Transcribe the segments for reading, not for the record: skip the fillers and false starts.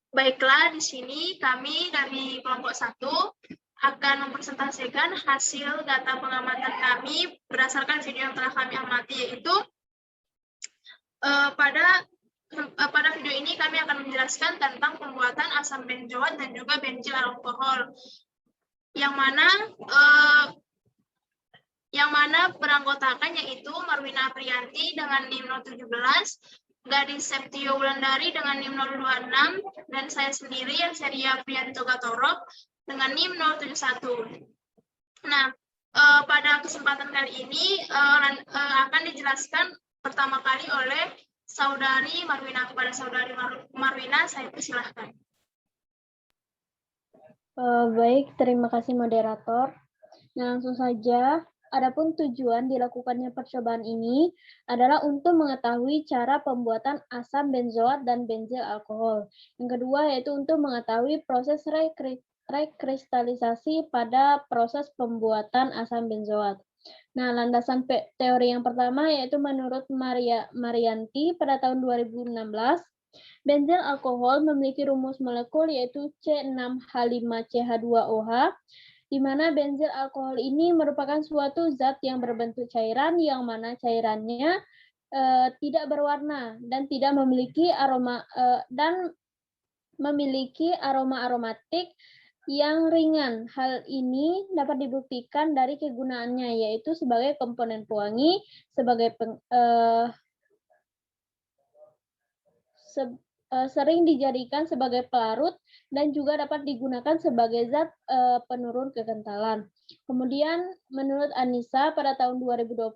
Baiklah, di sini kami dari kelompok 1 akan mempresentasikan hasil data pengamatan kami berdasarkan video yang telah kami amati, yaitu pada video ini kami akan menjelaskan tentang pembuatan asam benzoat dan juga bensil alkohol, yang mana beranggotakan yaitu Marwina Aprianti dengan NIM 017, Gadis Septio Wulandari dengan NIM 026, dan saya sendiri yang Seria Prianto Gatorok dengan NIM 071. Nah, pada kesempatan kali ini akan dijelaskan pertama kali oleh Saudari Marwina. Kepada Saudari Marwina, saya persilahkan. Baik, terima kasih moderator. Nah, langsung saja. Adapun tujuan dilakukannya percobaan ini adalah untuk mengetahui cara pembuatan asam benzoat dan bensil alkohol. Yang kedua yaitu untuk mengetahui proses rekristalisasi pada proses pembuatan asam benzoat. Nah, landasan teori yang pertama yaitu menurut Marianti pada tahun 2016, bensil alkohol memiliki rumus molekul yaitu C6H5CH2OH, di mana bensil alkohol ini merupakan suatu zat yang berbentuk cairan yang mana cairannya tidak berwarna dan tidak memiliki aroma aromatik yang ringan. Hal ini dapat dibuktikan dari kegunaannya, yaitu sebagai komponen pewangi, sebagai sering dijadikan sebagai pelarut, dan juga dapat digunakan sebagai zat penurun kekentalan. Kemudian menurut Anissa pada tahun 2020,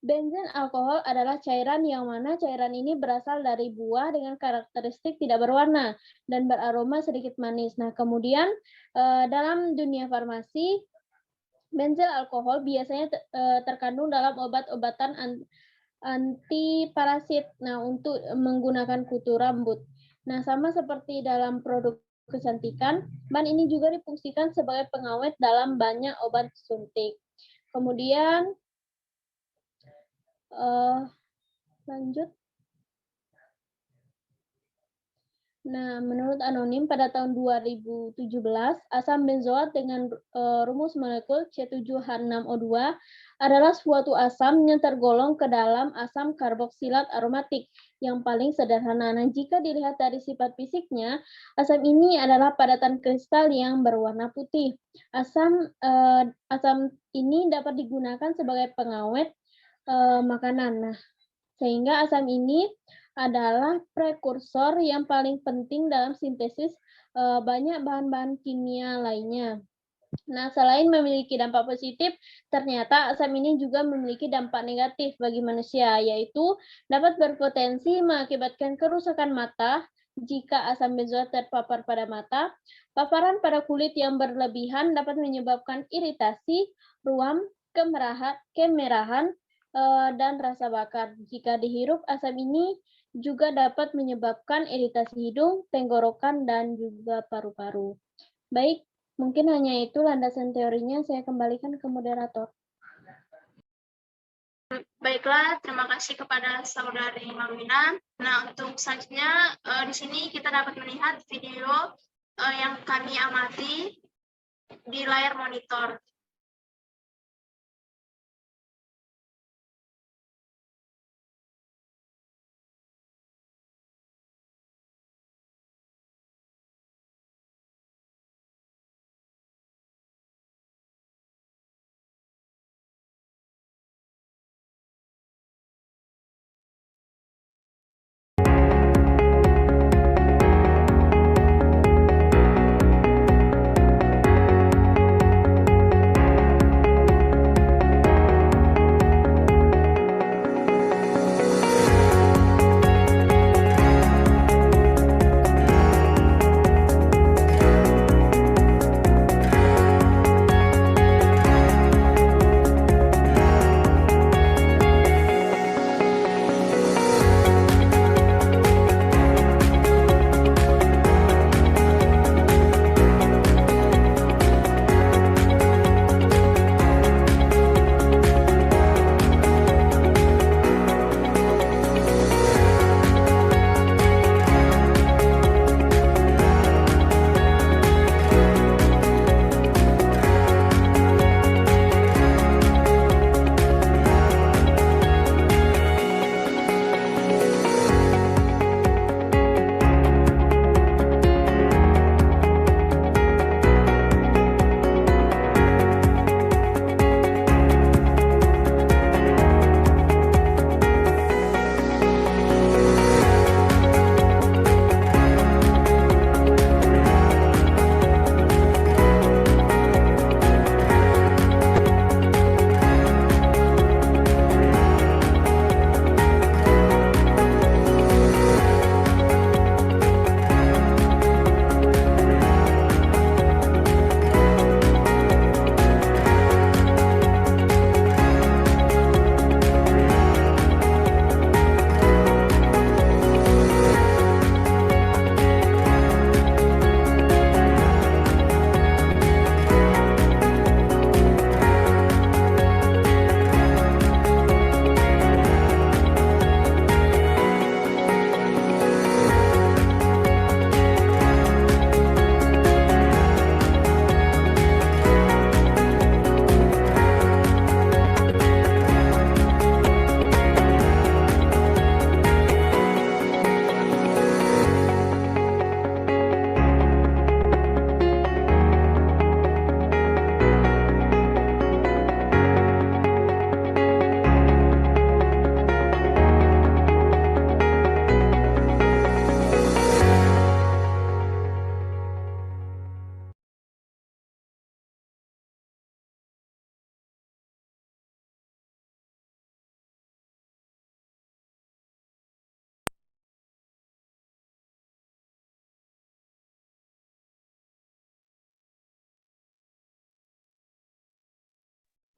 bensin alkohol adalah cairan yang mana cairan ini berasal dari buah dengan karakteristik tidak berwarna dan beraroma sedikit manis. Nah, kemudian dalam dunia farmasi, bensil alkohol biasanya terkandung dalam obat-obatan anti parasit. Nah, untuk menggunakan kutu rambut. Nah, sama seperti dalam produk kecantikan, bahan ini juga difungsikan sebagai pengawet dalam banyak obat suntik. Kemudian lanjut. Nah, menurut Anonim pada tahun 2017, asam benzoat dengan rumus molekul C7H6O2 adalah suatu asam yang tergolong ke dalam asam karboksilat aromatik yang paling sederhana. Nah, jika dilihat dari sifat fisiknya, asam ini adalah padatan kristal yang berwarna putih. Asam ini dapat digunakan sebagai pengawet makanan. Nah, sehingga asam ini adalah prekursor yang paling penting dalam sintesis banyak bahan-bahan kimia lainnya. Nah, selain memiliki dampak positif, ternyata asam ini juga memiliki dampak negatif bagi manusia, yaitu dapat berpotensi mengakibatkan kerusakan mata jika asam benzoat terpapar pada mata. Paparan pada kulit yang berlebihan dapat menyebabkan iritasi, ruam, kemerahan, dan rasa bakar. Jika dihirup, asam ini juga dapat menyebabkan iritasi hidung, tenggorokan, dan juga paru-paru. Baik, mungkin hanya itu landasan teorinya. Saya kembalikan ke moderator. Baiklah, terima kasih kepada Saudari Marwina. Nah, untuk selanjutnya di sini kita dapat melihat video yang kami amati di layar monitor.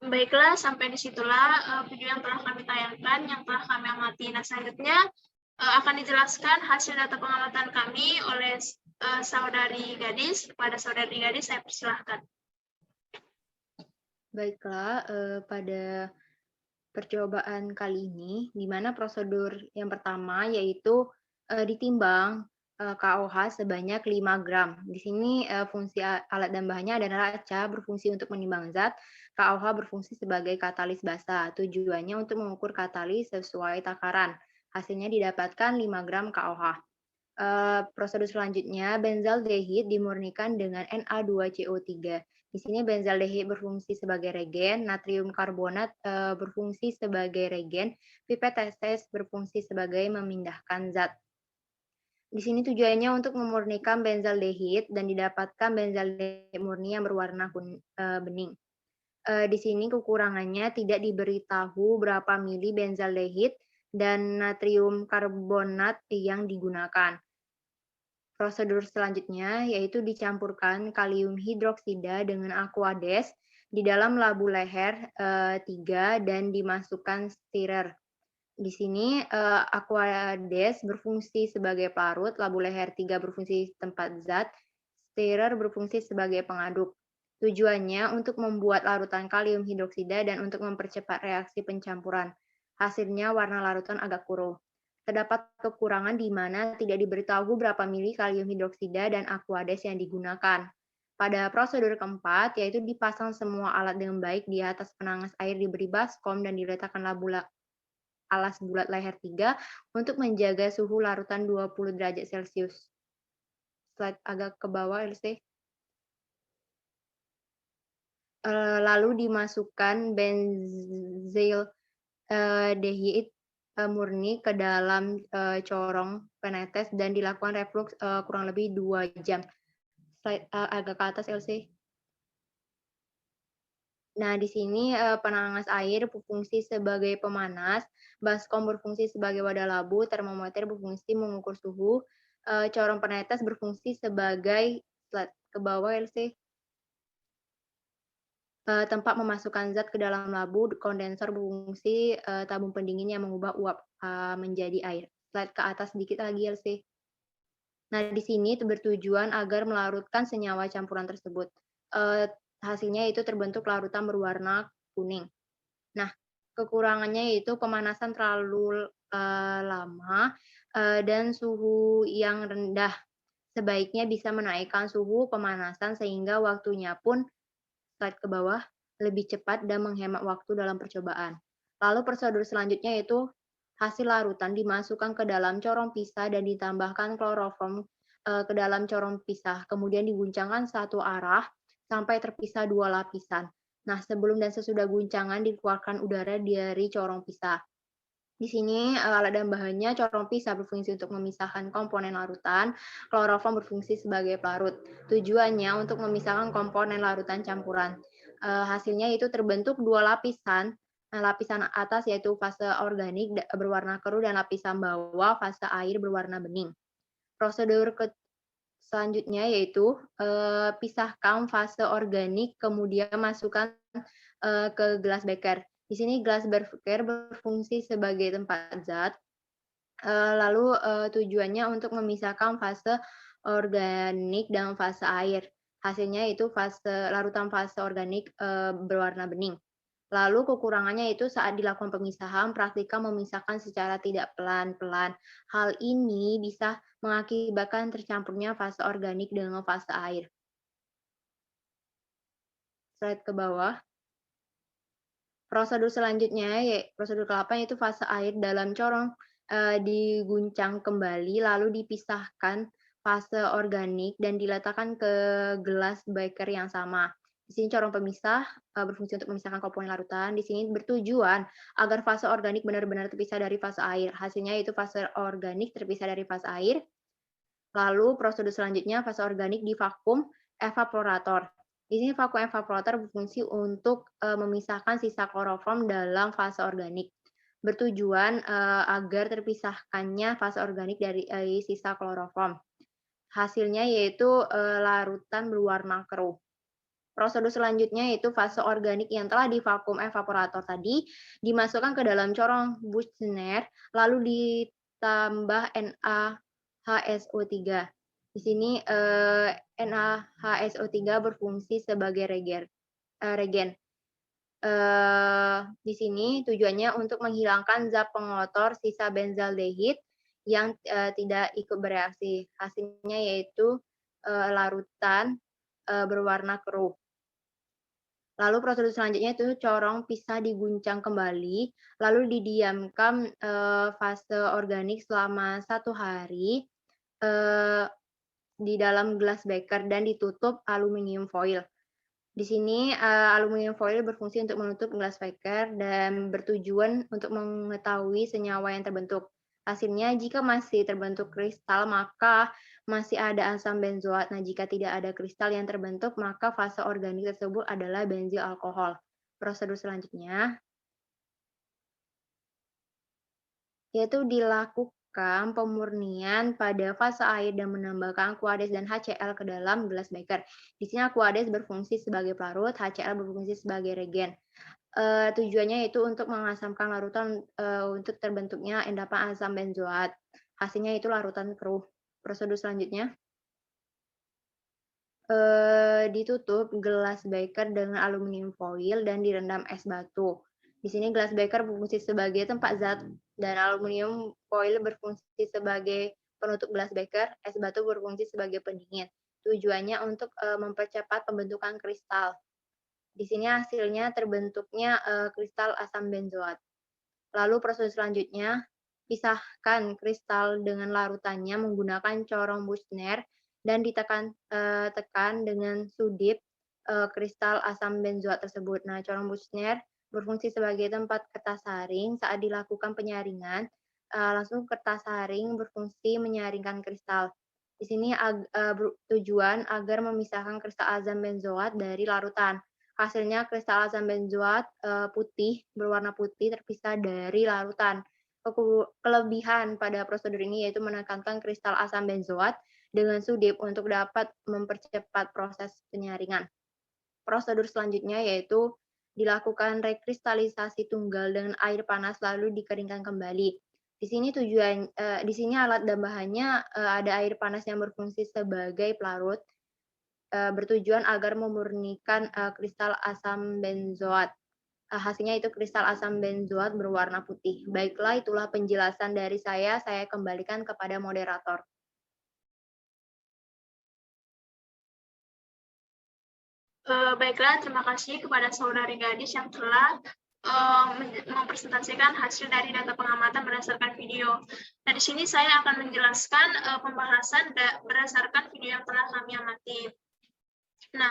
Baiklah, sampai disitulah video yang telah kami tayangkan, yang telah kami amati. Nah, selanjutnya akan dijelaskan hasil data pengamatan kami oleh saudari Gadis. Kepada saudari Gadis, saya persilahkan. Baiklah, pada percobaan kali ini, di mana prosedur yang pertama yaitu ditimbang KOH sebanyak 5 gram. Di sini fungsi alat dan bahannya adalah kaca berfungsi untuk menimbang zat, KOH berfungsi sebagai katalis basa. Tujuannya untuk mengukur katalis sesuai takaran. Hasilnya didapatkan 5 gram KOH. Prosedur selanjutnya, benzaldehid dimurnikan dengan Na2CO3. Di sini benzaldehid berfungsi sebagai regen, natrium karbonat berfungsi sebagai regen, pipet tetes berfungsi sebagai memindahkan zat. Di sini tujuannya untuk memurnikan benzaldehid dan didapatkan benzaldehid murni yang berwarna bening. Di sini kekurangannya tidak diberitahu berapa mili benzaldehid dan natrium karbonat yang digunakan. Prosedur selanjutnya yaitu dicampurkan kalium hidroksida dengan aquades di dalam labu leher 3 dan dimasukkan stirrer. Di sini aquades berfungsi sebagai pelarut, labu leher 3 berfungsi tempat zat, stirrer berfungsi sebagai pengaduk. Tujuannya untuk membuat larutan kalium hidroksida dan untuk mempercepat reaksi pencampuran. Hasilnya warna larutan agak kuru. Terdapat kekurangan di mana tidak diberitahu berapa mili kalium hidroksida dan aquades yang digunakan. Pada prosedur keempat, yaitu dipasang semua alat dengan baik di atas penangas air, diberi baskom dan diletakkan alas bulat leher 3 untuk menjaga suhu larutan 20 derajat Celcius. Slide agak ke bawah, LC. Lalu dimasukkan benzaldehid murni ke dalam corong penetes dan dilakukan reflux kurang lebih 2 jam. Slide agak ke atas, LC. Nah, di sini penangas air berfungsi sebagai pemanas, baskom berfungsi sebagai wadah labu, termometer berfungsi mengukur suhu, corong penetes berfungsi sebagai slide ke bawah, LC. Tempat memasukkan zat ke dalam labu, kondensor berfungsi tabung pendingin yang mengubah uap menjadi air. Slide ke atas sedikit lagi, LC. Nah, di sini bertujuan agar melarutkan senyawa campuran tersebut. Hasilnya itu terbentuk larutan berwarna kuning. Nah, kekurangannya yaitu pemanasan terlalu lama dan suhu yang rendah. Sebaiknya bisa menaikkan suhu pemanasan sehingga waktunya pun, slide ke bawah, lebih cepat dan menghemat waktu dalam percobaan. Lalu prosedur selanjutnya yaitu hasil larutan dimasukkan ke dalam corong pisah dan ditambahkan kloroform ke dalam corong pisah. Kemudian diguncangkan satu arah sampai terpisah 2 lapisan. Nah, sebelum dan sesudah guncangan dikeluarkan udara dari corong pisah. Di sini alat dan bahannya, corong pisah berfungsi untuk memisahkan komponen larutan, kloroform berfungsi sebagai pelarut. Tujuannya untuk memisahkan komponen larutan campuran. Hasilnya itu terbentuk 2 lapisan. Nah, lapisan atas yaitu fase organik berwarna keruh dan lapisan bawah fase air berwarna bening. Prosedur selanjutnya yaitu pisahkan fase organik, kemudian masukkan ke gelas beker. Di sini gelas beker berfungsi sebagai tempat zat. Lalu tujuannya untuk memisahkan fase organik dan fase air. Hasilnya itu larutan fase organik berwarna bening. Lalu kekurangannya itu saat dilakukan pemisahan, praktikal memisahkan secara tidak pelan-pelan. Hal ini bisa mengakibatkan tercampurnya fase organik dengan fase air. Slide ke bawah. Prosedur selanjutnya, prosedur ke-8 yaitu fase air dalam corong diguncang kembali, lalu dipisahkan fase organik dan diletakkan ke gelas beker yang sama. Di sini corong pemisah berfungsi untuk memisahkan komponen larutan. Di sini bertujuan agar fase organik benar-benar terpisah dari fase air. Hasilnya yaitu fase organik terpisah dari fase air. Lalu prosedur selanjutnya fase organik di vakum evaporator. Di sini vakum evaporator berfungsi untuk memisahkan sisa kloroform dalam fase organik. Bertujuan agar terpisahkannya fase organik dari sisa kloroform. Hasilnya yaitu larutan berwarna keruh. Prosedur selanjutnya yaitu fase organik yang telah divakum evaporator tadi dimasukkan ke dalam corong Buchner lalu ditambah NaHSO3. Di sini NaHSO3 berfungsi sebagai regen. Di sini tujuannya untuk menghilangkan zat pengotor sisa benzaldehid yang tidak ikut bereaksi. Hasilnya yaitu larutan berwarna keruh. Lalu prosedur selanjutnya itu corong pisah diguncang kembali, lalu didiamkan fase organik selama 1 hari di dalam gelas beker dan ditutup aluminium foil. Di sini aluminium foil berfungsi untuk menutup gelas beker dan bertujuan untuk mengetahui senyawa yang terbentuk. Hasilnya jika masih terbentuk kristal maka masih ada asam benzoat. Nah, jika tidak ada kristal yang terbentuk maka fase organik tersebut adalah benzil alkohol. Prosedur selanjutnya yaitu dilakukan pemurnian pada fase air dan menambahkan Aquades dan HCl ke dalam gelas beker. Di sini Aquades berfungsi sebagai pelarut, HCl berfungsi sebagai regen. Tujuannya itu untuk mengasamkan larutan untuk terbentuknya endapan asam benzoat. Hasilnya itu larutan keruh. Prosedur selanjutnya ditutup gelas beker dengan aluminium foil dan direndam es batu. Di sini gelas beker berfungsi sebagai tempat zat dan aluminium foil berfungsi sebagai penutup gelas beker, es batu berfungsi sebagai pendingin. Tujuannya untuk mempercepat pembentukan kristal. Di sini hasilnya terbentuknya kristal asam benzoat. Lalu prosedur selanjutnya, pisahkan kristal dengan larutannya menggunakan corong Buchner dan ditekan dengan sudip kristal asam benzoat tersebut. Nah, corong Buchner berfungsi sebagai tempat kertas saring. Saat dilakukan penyaringan, langsung kertas saring berfungsi menyaringkan kristal. Di sini tujuan agar memisahkan kristal asam benzoat dari larutan. Hasilnya kristal asam benzoat putih, berwarna putih terpisah dari larutan. Kelebihan pada prosedur ini yaitu menekankan kristal asam benzoat dengan sudip untuk dapat mempercepat proses penyaringan. Prosedur selanjutnya yaitu dilakukan rekristalisasi tunggal dengan air panas lalu dikeringkan kembali. Di sini alat dan bahannya ada air panas yang berfungsi sebagai pelarut, bertujuan agar memurnikan kristal asam benzoat. Hasilnya itu kristal asam benzoat berwarna putih. Baiklah, itulah penjelasan dari saya. Saya kembalikan kepada moderator. Baiklah, terima kasih kepada saudari Gadis yang telah mempresentasikan hasil dari data pengamatan berdasarkan video. Nah, di sini saya akan menjelaskan pembahasan berdasarkan video yang telah kami amati. Nah,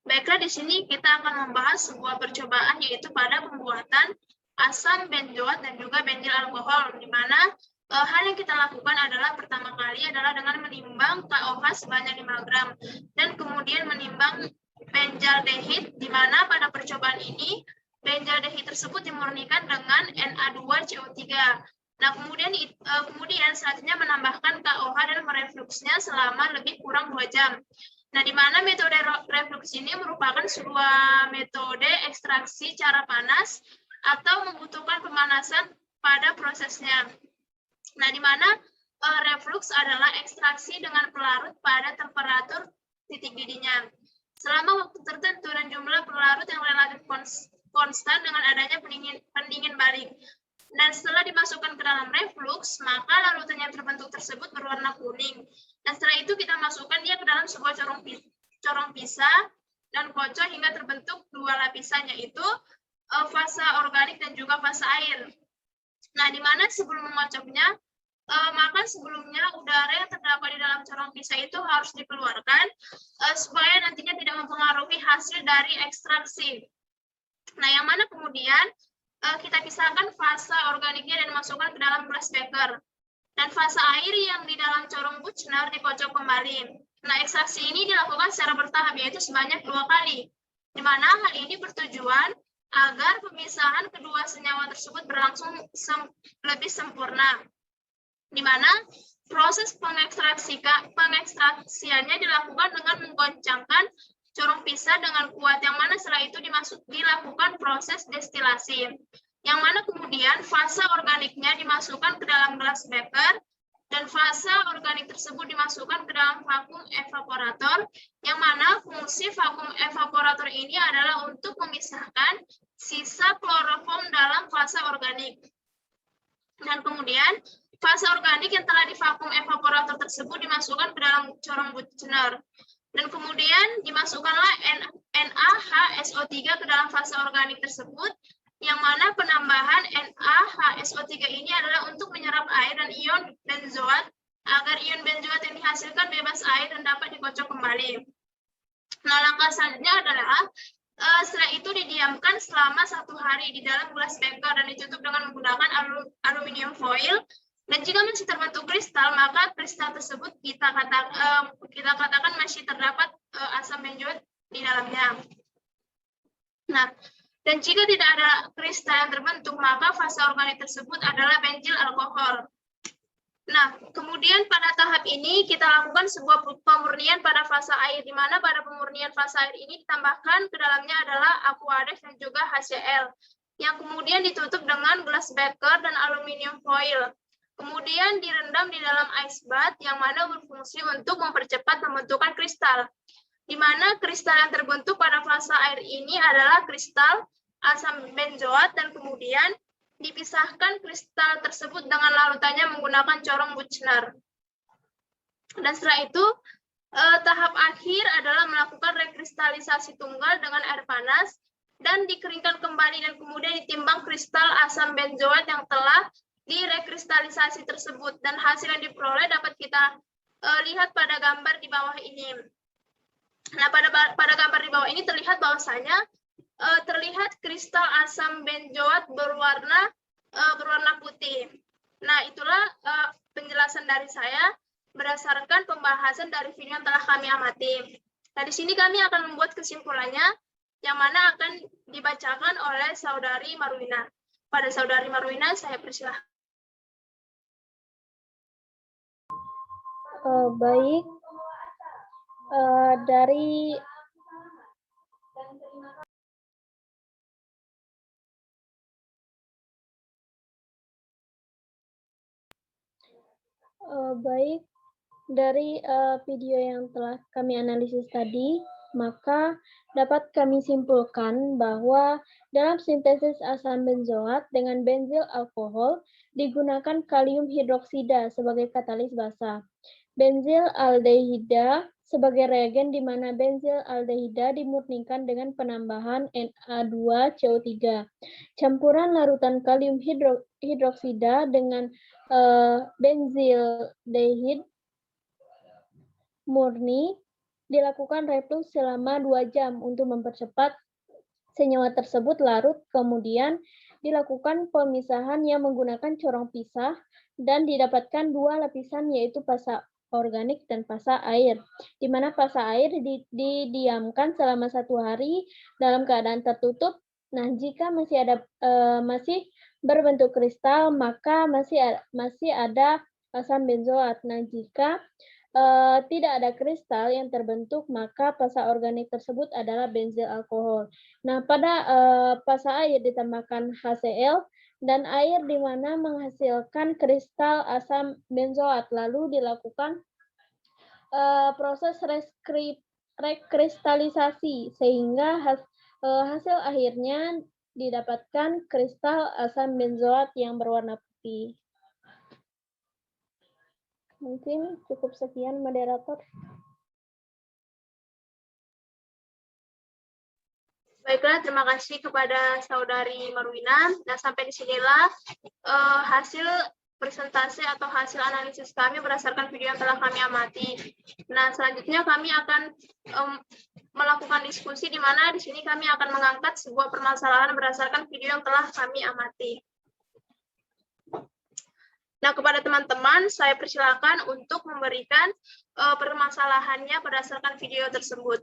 baiklah, di sini kita akan membahas sebuah percobaan yaitu pada pembuatan asam benzoat dan juga benzil alkohol, di mana hal yang kita lakukan adalah pertama kali adalah dengan menimbang KOH sebanyak 5 gram dan kemudian menimbang benzaldehid, di mana pada percobaan ini benzaldehid tersebut dimurnikan dengan Na2CO3. Nah, kemudian selanjutnya menambahkan KOH dan merefluksnya selama lebih kurang 2 jam. Nah, di mana metode refluks ini merupakan sebuah metode ekstraksi cara panas atau membutuhkan pemanasan pada prosesnya. Nah, di mana refluks adalah ekstraksi dengan pelarut pada temperatur titik didihnya selama waktu tertentu dan jumlah pelarut yang relatif konstan dengan adanya pendingin balik. Dan setelah dimasukkan ke dalam refluks, maka larutan yang terbentuk tersebut berwarna kuning. Dan setelah itu kita masukkan dia ke dalam sebuah corong pisah dan kocok hingga terbentuk 2 lapisan, yaitu fase organik dan juga fase air. Nah, di mana sebelum mengocoknya, maka sebelumnya udara yang terdapat di dalam corong pisah itu harus dikeluarkan supaya nantinya tidak mempengaruhi hasil dari ekstraksi. Nah, yang mana kemudian kita pisahkan fase organiknya dan masukkan ke dalam gelas beker. Dan fase air yang di dalam corong Buchner dikocok kembali. Nah, ekstraksi ini dilakukan secara bertahap, yaitu sebanyak 2 kali. Di mana hal ini bertujuan agar pemisahan kedua senyawa tersebut berlangsung lebih sempurna. Di mana proses pengekstraksiannya dilakukan dengan menggoncangkan corong pisah dengan kuat, yang mana setelah itu dilakukan proses destilasi, yang mana kemudian fase organiknya dimasukkan ke dalam gelas beker, dan fase organik tersebut dimasukkan ke dalam vakum evaporator, yang mana fungsi vakum evaporator ini adalah untuk memisahkan sisa kloroform dalam fase organik. Dan kemudian fase organik yang telah divakum evaporator tersebut dimasukkan ke dalam corong Buchner. Dan kemudian dimasukkanlah NaHSO3 ke dalam fase organik tersebut, yang mana penambahan NaHSO3 ini adalah untuk menyerap air dan ion benzoat, agar ion benzoat yang dihasilkan bebas air dan dapat dikocok kembali. Nah, langkah selanjutnya adalah setelah itu didiamkan selama 1 hari di dalam gelas beker dan ditutup dengan menggunakan aluminium foil. Dan jika masih terbentuk kristal, maka kristal tersebut kita katakan masih terdapat asam benzoat di dalamnya. Nah, dan jika tidak ada kristal yang terbentuk, maka fase organik tersebut adalah benzil alkohol. Nah, kemudian pada tahap ini kita lakukan sebuah pemurnian pada fase air, di mana pada pemurnian fase air ini ditambahkan ke dalamnya adalah Aquadex dan juga HCl, yang kemudian ditutup dengan gelas beker dan aluminium foil. Kemudian direndam di dalam ice bath, yang mana berfungsi untuk mempercepat pembentukan kristal, di mana kristal yang terbentuk pada fase air ini adalah kristal asam benzoat, dan kemudian dipisahkan kristal tersebut dengan larutannya menggunakan corong Buchner. Dan setelah itu, tahap akhir adalah melakukan rekristalisasi tunggal dengan air panas, dan dikeringkan kembali dan kemudian ditimbang kristal asam benzoat yang telah direkristalisasi tersebut, dan hasil yang diperoleh dapat kita lihat pada gambar di bawah ini. Nah, pada gambar di bawah ini terlihat bahwasanya terlihat kristal asam benzoat berwarna putih. Nah, itulah penjelasan dari saya berdasarkan pembahasan dari video yang telah kami amati. Nah, di sini kami akan membuat kesimpulannya, yang mana akan dibacakan oleh Saudari Marwina. Pada Saudari Marwina, saya persilahkan. Baik, dari video yang telah kami analisis tadi, maka dapat kami simpulkan bahwa dalam sintesis asam benzoat dengan benzil alkohol digunakan kalium hidroksida sebagai katalis basa, benzil aldehida sebagai reagen, di mana benzil aldehida dimurnikan dengan penambahan Na2CO3. Campuran larutan kalium hidroksida dengan benzil dehid murni dilakukan reflux selama 2 jam untuk mempercepat senyawa tersebut larut. Kemudian dilakukan pemisahan yang menggunakan corong pisah dan didapatkan 2 lapisan, yaitu fase organik dan fase air, di mana fase air didiamkan selama 1 hari dalam keadaan tertutup. Nah, jika masih berbentuk kristal, maka masih ada asam benzoat. Nah, jika tidak ada kristal yang terbentuk, maka fase organik tersebut adalah benzil alkohol. Nah, pada fase air ditambahkan HCl dan air, di mana menghasilkan kristal asam benzoat. Lalu dilakukan proses rekristalisasi sehingga hasil akhirnya didapatkan kristal asam benzoat yang berwarna putih. Mungkin cukup sekian, moderator. Baiklah, terima kasih kepada Saudari Marwina. Nah, sampai di sinilah hasil presentasi atau hasil analisis kami berdasarkan video yang telah kami amati. Nah, selanjutnya kami akan melakukan diskusi, di mana di sini kami akan mengangkat sebuah permasalahan berdasarkan video yang telah kami amati. Nah, kepada teman-teman, saya persilakan untuk memberikan permasalahannya berdasarkan video tersebut.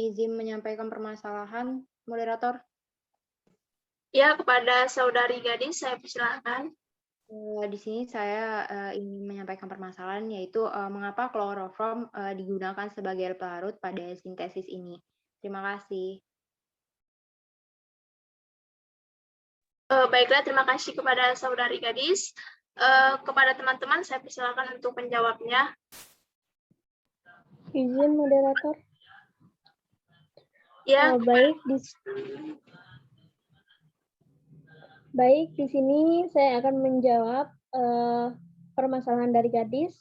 Izin menyampaikan permasalahan, moderator. Ya, kepada Saudari Gadis, saya persilakan. Di sini saya ingin menyampaikan permasalahan yaitu mengapa kloroform digunakan sebagai pelarut pada sintesis ini. Terima kasih. Baiklah, terima kasih kepada saudari gadis. Kepada teman-teman, saya persilakan untuk menjawabnya. Izin moderator. Ya, Baik, di sini saya akan menjawab permasalahan dari gadis.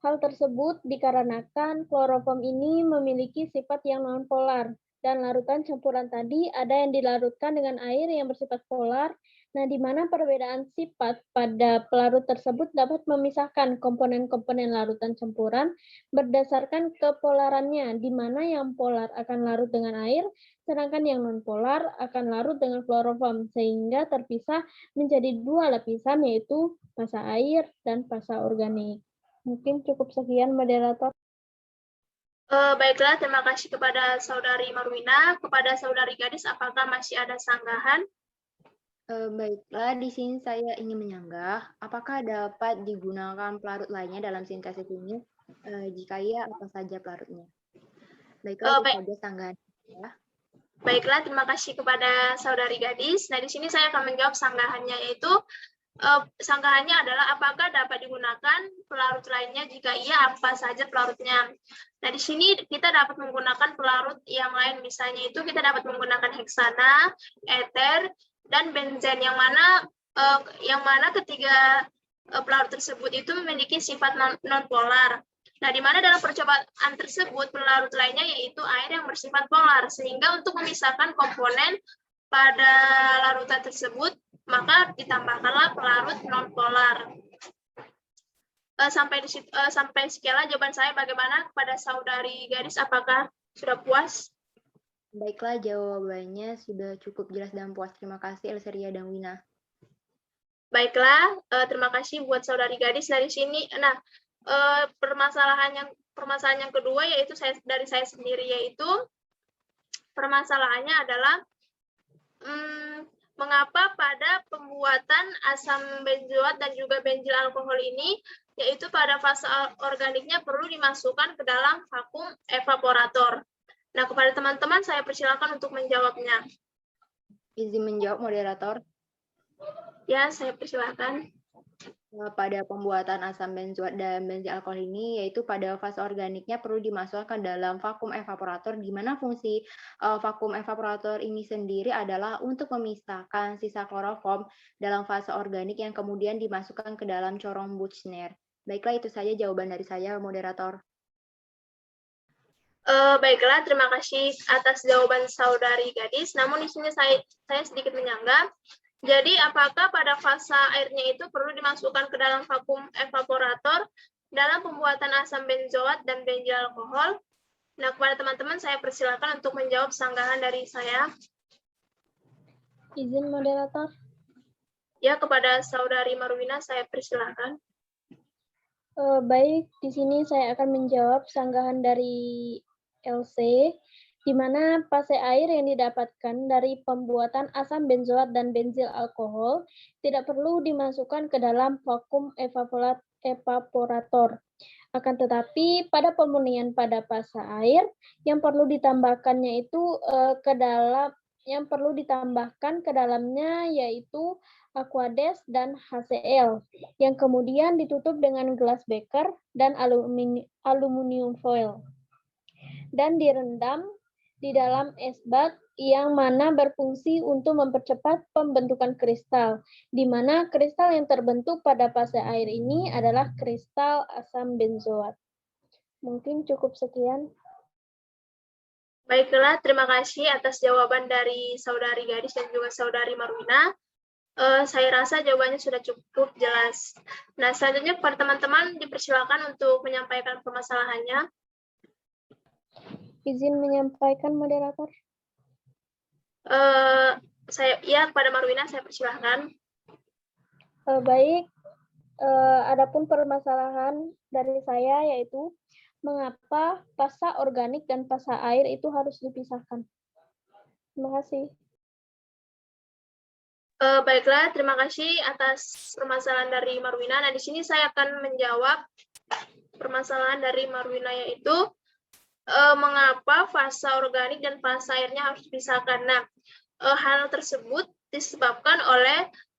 Hal tersebut dikarenakan kloroform ini memiliki sifat yang non-polar, dan larutan campuran tadi ada yang dilarutkan dengan air yang bersifat polar. Nah, di mana perbedaan sifat pada pelarut tersebut dapat memisahkan komponen-komponen larutan campuran berdasarkan kepolarannya, di mana yang polar akan larut dengan air, sedangkan yang non-polar akan larut dengan kloroform, sehingga terpisah menjadi dua lapisan, yaitu fasa air dan fasa organik. Mungkin cukup sekian, moderator. Baiklah, terima kasih kepada saudari Marwina. Kepada saudari gadis, apakah masih ada sanggahan? Baiklah, di sini saya ingin menyanggah, apakah dapat digunakan pelarut lainnya dalam sintesis ini? Jika iya, apa saja pelarutnya? Baiklah, itu saja sanggahan. Ya. Baiklah, terima kasih kepada saudari gadis. Nah, di sini saya akan menjawab sanggahannya, yaitu sanggahannya adalah apakah dapat digunakan pelarut lainnya, jika iya, apa saja pelarutnya. Nah, di sini kita dapat menggunakan pelarut yang lain, misalnya itu kita dapat menggunakan heksana, eter, dan benzen, yang mana ketiga pelarut tersebut itu memiliki sifat non-polar. Nah, di mana dalam percobaan tersebut pelarut lainnya yaitu air yang bersifat polar, sehingga untuk memisahkan komponen pada larutan tersebut maka ditambahkanlah pelarut non-polar. Sampai sekianlah jawaban saya. Bagaimana kepada saudari gadis, apakah sudah puas? Baiklah, jawabannya sudah cukup jelas dan puas. Terima kasih Elseria dan Wina. Baiklah, terima kasih buat saudari gadis dari sini. Nah, permasalahan yang kedua yaitu dari saya sendiri, yaitu permasalahannya adalah mengapa pada pembuatan asam benzoat dan juga benzil alkohol ini, yaitu pada fase organiknya perlu dimasukkan ke dalam vakum evaporator. Nah, kepada teman-teman saya persilakan untuk menjawabnya. Izin menjawab, moderator. Ya, saya persilakan. Pada pembuatan asam benzoat dan benzil alkohol ini, yaitu pada fase organiknya perlu dimasukkan dalam vakum evaporator, di mana fungsi vakum evaporator ini sendiri adalah untuk memisahkan sisa kloroform dalam fase organik yang kemudian dimasukkan ke dalam corong Buchner. Baiklah, itu saja jawaban dari saya, moderator. Baiklah, terima kasih atas jawaban saudari gadis. Namun di sini saya sedikit menyanggah. Jadi, apakah pada fase airnya itu perlu dimasukkan ke dalam vakum evaporator dalam pembuatan asam benzoat dan benzil alkohol? Nah, kepada teman-teman saya persilakan untuk menjawab sanggahan dari saya. Izin moderator. Ya, kepada saudari Marwina saya persilakan. Baik, di sini saya akan menjawab sanggahan dari LC, di mana fase air yang didapatkan dari pembuatan asam benzoat dan benzil alkohol tidak perlu dimasukkan ke dalam vakum evaporator. Akan tetapi pada pemurnian pada fase air yang perlu ditambahkannya itu ditambahkan ke dalamnya yaitu Aquades dan HCl yang kemudian ditutup dengan gelas beker dan aluminium foil dan direndam di dalam es bak yang mana berfungsi untuk mempercepat pembentukan kristal, di mana kristal yang terbentuk pada fase air ini adalah kristal asam benzoat. Mungkin cukup sekian. Baiklah, terima kasih atas jawaban dari saudari gadis dan juga saudari Marwina. Saya rasa jawabannya sudah cukup jelas. Nah, selanjutnya kepada teman-teman dipersilakan untuk menyampaikan permasalahannya. Izin menyampaikan, moderator. Kepada Marwina saya persilahkan. Baik, adapun permasalahan dari saya yaitu mengapa fasa organik dan fasa air itu harus dipisahkan. Terima kasih. Baiklah, terima kasih atas permasalahan dari Marwina. Nah, di sini saya akan menjawab permasalahan dari Marwina, yaitu mengapa fasa organik dan fasa airnya harus dipisahkan. Nah, hal tersebut disebabkan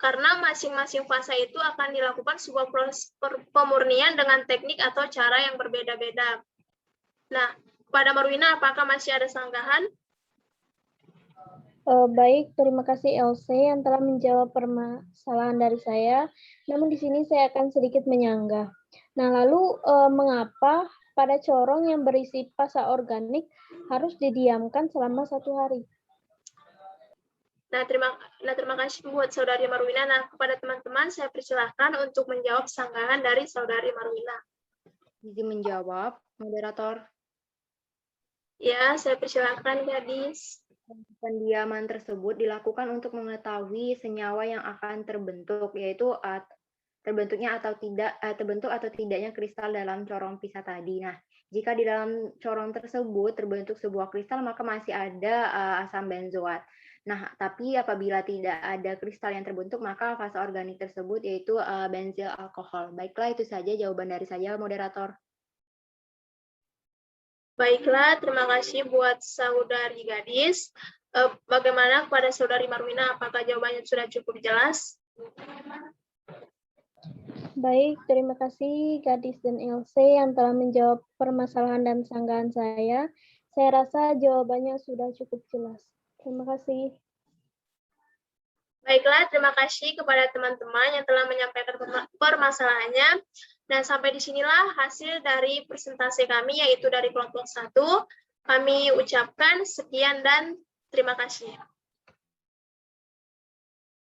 karena masing-masing fasa itu akan dilakukan sebuah proses pemurnian dengan teknik atau cara yang berbeda-beda. Nah, pada Marwina, apakah masih ada sanggahan? Baik, terima kasih Else yang telah menjawab permasalahan dari saya. Namun di sini saya akan sedikit menyanggah. Nah, lalu mengapa pada corong yang berisi fasa organik harus didiamkan selama 1 hari? Nah, terima kasih buat Saudari Marwina. Nah, kepada teman-teman saya persilahkan untuk menjawab sanggahan dari Saudari Marwina. Izin menjawab, moderator. Ya, saya persilahkan, Gadis. Pendiaman tersebut dilakukan untuk mengetahui senyawa yang akan terbentuk, yaitu terbentuk atau tidaknya kristal dalam corong pisah tadi. Nah, jika di dalam corong tersebut terbentuk sebuah kristal, maka masih ada asam benzoat. Nah, tapi apabila tidak ada kristal yang terbentuk, maka fasa organik tersebut yaitu bensil alkohol. Baiklah, itu saja jawaban dari saya, moderator. Baiklah, terima kasih buat Saudari Gadis. Bagaimana kepada Saudari Marwina? Apakah jawabannya sudah cukup jelas? Baik, terima kasih Gadis dan Else yang telah menjawab permasalahan dan sanggahan saya. Saya rasa jawabannya sudah cukup jelas. Terima kasih. Baiklah, terima kasih kepada teman-teman yang telah menyampaikan permasalahannya. Dan sampai di sinilah hasil dari presentasi kami, yaitu dari kelompok 1. Kami ucapkan sekian dan terima kasih.